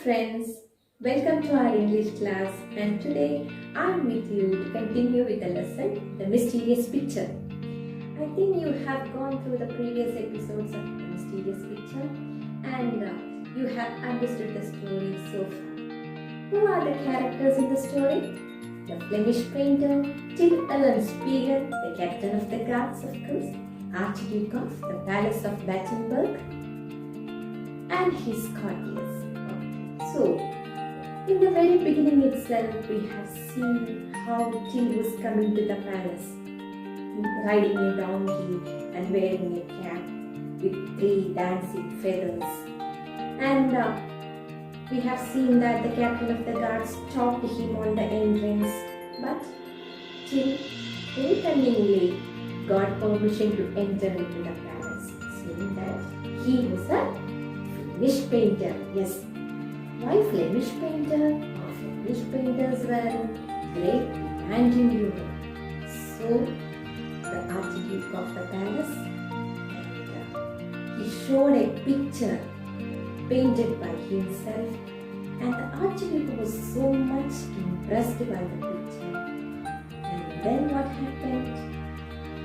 friends, welcome to our English class and today I'm with you to continue with the lesson, The Mysterious Picture. I think you have gone through the previous episodes of The Mysterious Picture and you have understood the story so far. Who are the characters in the story? The Flemish painter, Till Eulenspiegel, the captain of the guards of course, Archduke of the Palace of Battenberg and his courtiers. So, in the very beginning itself, we have seen how Till was coming to the palace, riding a donkey and wearing a cap with 3 dancing feathers. And we have seen that the captain of the guards talked to him on the entrance, but Till very cunningly got permission to enter into the palace, saying that he was a Flemish painter. Yes. Why Flemish painter? Flemish painters were great demand in Europe. So the Archduke of the palace and he showed a picture painted by himself, and the Archduke was so much impressed by the picture. And then what happened?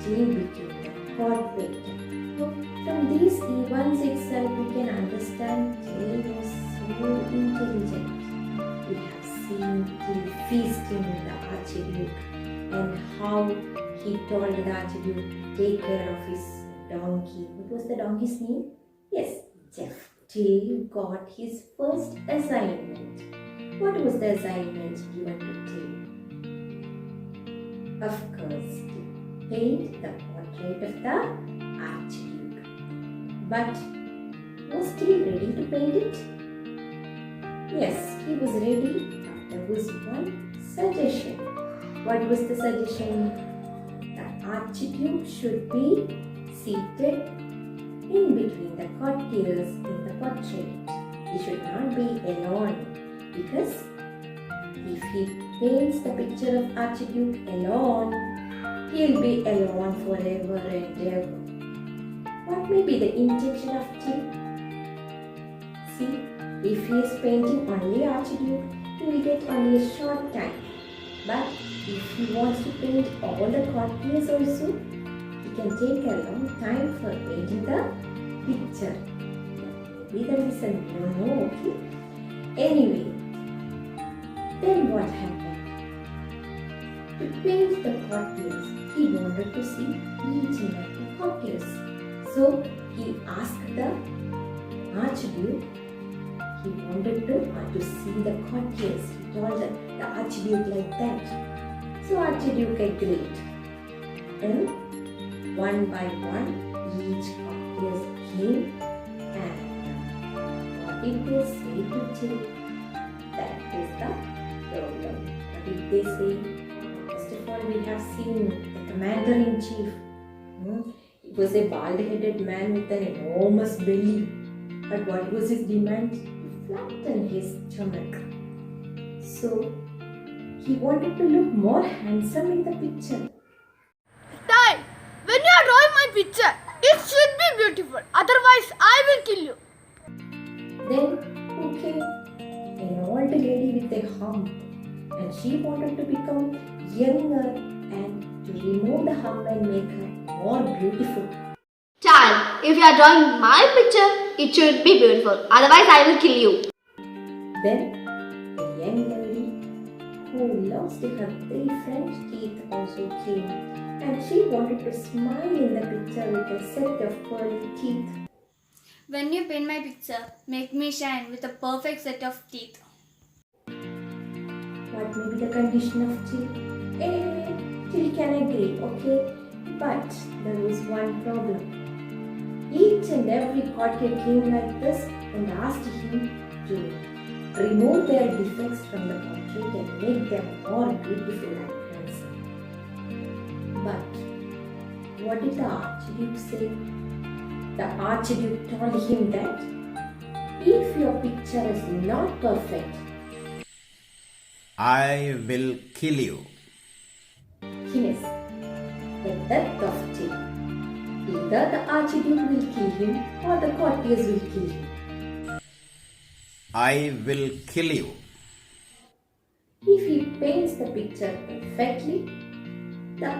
Till became the court painter. From these events itself, we can understand Till was so intelligent. We have seen Till feasting with the Archduke and how he told the Archduke to take care of his donkey. What was the donkey's name? Yes, Jeff. Till got his first assignment. What was the assignment given to Till? Of course, to paint the portrait of the Archduke. But was Till ready to paint it? Yes, he was ready, but there was one suggestion. What was the suggestion? The Archduke should be seated in between the courtiers in the portrait. He should not be alone, because if he paints the picture of Archduke alone, he'll be alone forever and ever. What may be the intention of Till? See, if he is painting only Archduke, he will get only a short time. But if he wants to paint all the courtiers also, he can take a long time for painting the picture. Maybe the reason, we don't know, okay? Anyway, then what happened? To paint the courtiers, he wanted to see each and every courtiers. So he asked the Archduke. He wanted to see the courtiers. He told the Archduke like that. So Archduke agreed. And one by one, each courtiers came and what did they say to Till? That is the problem. What did they say? First of all, we have seen the commander-in-chief. It was a bald-headed man with an enormous belly. But what was his demand? To flatten his stomach. So, he wanted to look more handsome in the picture. Ty, when you are drawing my picture, it should be beautiful. Otherwise, I will kill you. Then, who came? An old lady with a hump. And she wanted to become younger and to remove the hump and make her more beautiful. Child, if you are drawing my picture, it should be beautiful. Otherwise, I will kill you. Then, a young lady who lost her 3 front teeth also came, and she wanted to smile in the picture with a set of pearly teeth. When you paint my picture, make me shine with a perfect set of teeth. What may be the condition of Till? Anyway, Till can agree, okay? But there was one problem. Each and every courtier came like this and asked him to remove their defects from the portrait and make them more beautiful and handsome. But what did the Archduke say? The Archduke told him that if your picture is not perfect, I will kill you. Yes, the death of Till. Either the Archduke will kill him or the courtiers will kill him. I will kill you. If he paints the picture perfectly, the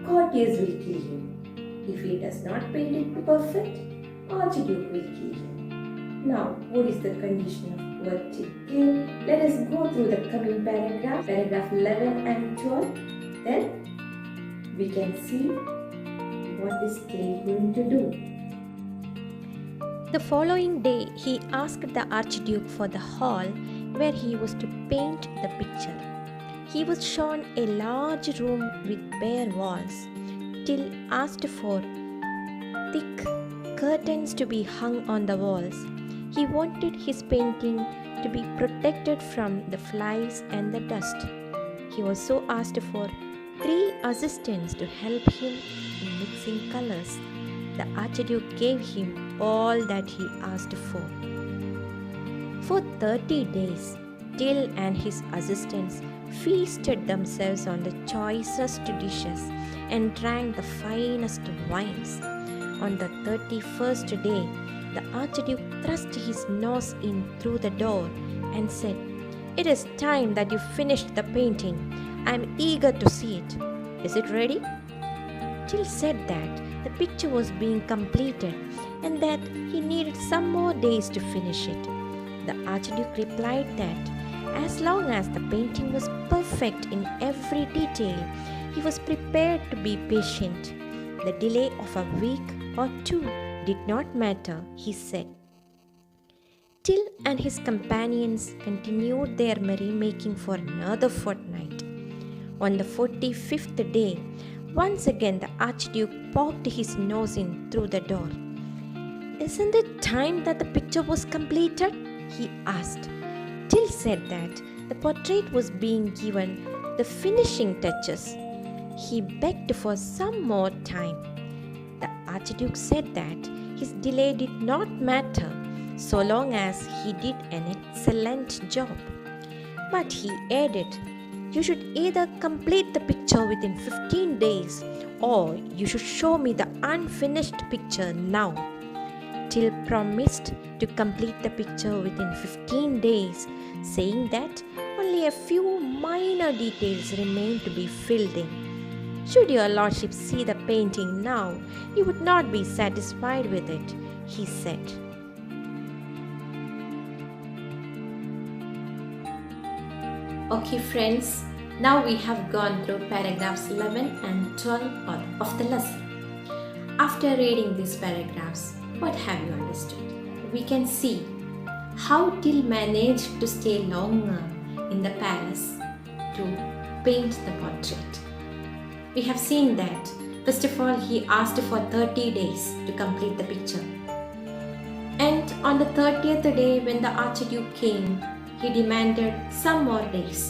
courtiers will kill him. If he does not paint it perfect, Archduke will kill him. Now, what is the condition of poor Chicken? Let us go through the coming paragraphs, paragraph 11 and 12. Then we can see what is Till going to do. The following day, he asked the Archduke for the hall where he was to paint the picture. He was shown a large room with bare walls. Till asked for thick curtains to be hung on the walls. He wanted his painting to be protected from the flies and the dust. He also asked for 3 assistants to help him in mixing colors. The Archduke gave him all that he asked for. For 30 days, Till and his assistants feasted themselves on the choicest dishes and drank the finest wines. On the 31st day, the Archduke thrust his nose in through the door and said, "It is time that you finished the painting. I am eager to see it. Is it ready?" Till said that the picture was being completed and that he needed some more days to finish it. The Archduke replied that as long as the painting was perfect in every detail, he was prepared to be patient. The delay of a week or 2 did not matter, he said. Till and his companions continued their merrymaking for another fortnight. On the 45th day, once again the Archduke poked his nose in through the door. "Isn't it time that the picture was completed?" he asked. Till said that the portrait was being given the finishing touches. He begged for some more time. The Archduke said that his delay did not matter so long as he did an excellent job. But he added, "You should either complete the picture within 15 days or you should show me the unfinished picture now." Till promised to complete the picture within 15 days, saying that only a few minor details remained to be filled in. "Should your lordship see the painting now, you would not be satisfied with it," he said. Okay friends, now we have gone through paragraphs 11 and 12 of the lesson. After reading these paragraphs, what have you understood? We can see how Till managed to stay longer in the palace to paint the portrait. We have seen that, first of all, he asked for 30 days to complete the picture. And on the 30th day, when the Archduke came, he demanded some more days.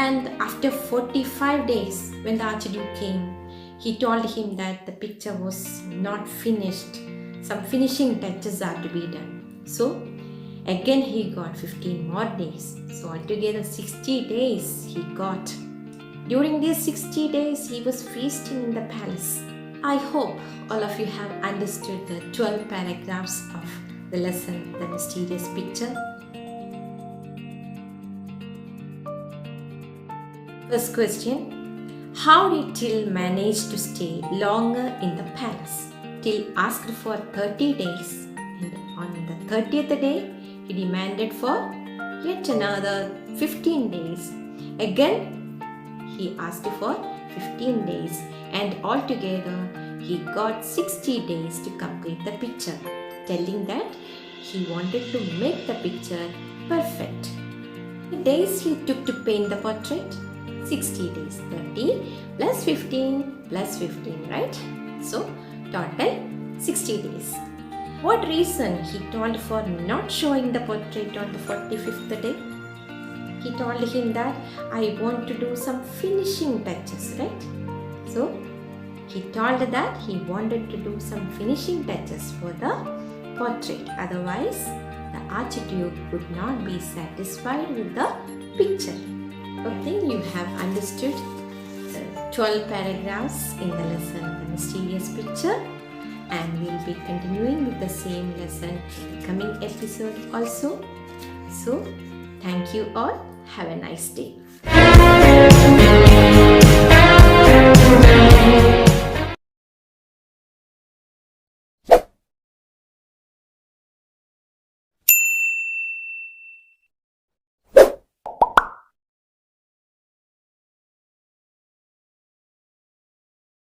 And after 45 days, when the Archduke came, he told him that the picture was not finished. Some finishing touches are to be done. So, again he got 15 more days. So, altogether 60 days he got. During these 60 days, he was feasting in the palace. I hope all of you have understood the 12 paragraphs of the lesson, The Mysterious Picture. First question, how did Till manage to stay longer in the palace? Till asked for 30 days and on the 30th day he demanded for yet another 15 days. Again he asked for 15 days and altogether he got 60 days to complete the picture, telling that he wanted to make the picture perfect. The days he took to paint the portrait, 60 days, 30 plus 15 plus 15, right? So total 60 days. What reason he told for not showing the portrait on the 45th day? He told him that I want to do some finishing touches, right? So he told that he wanted to do some finishing touches for the portrait. Otherwise, the Archduke would not be satisfied with the picture. Okay, you have understood the 12 paragraphs in the lesson, The Mysterious Picture, and we'll be continuing with the same lesson in the coming episode also. So, thank you all. Have a nice day.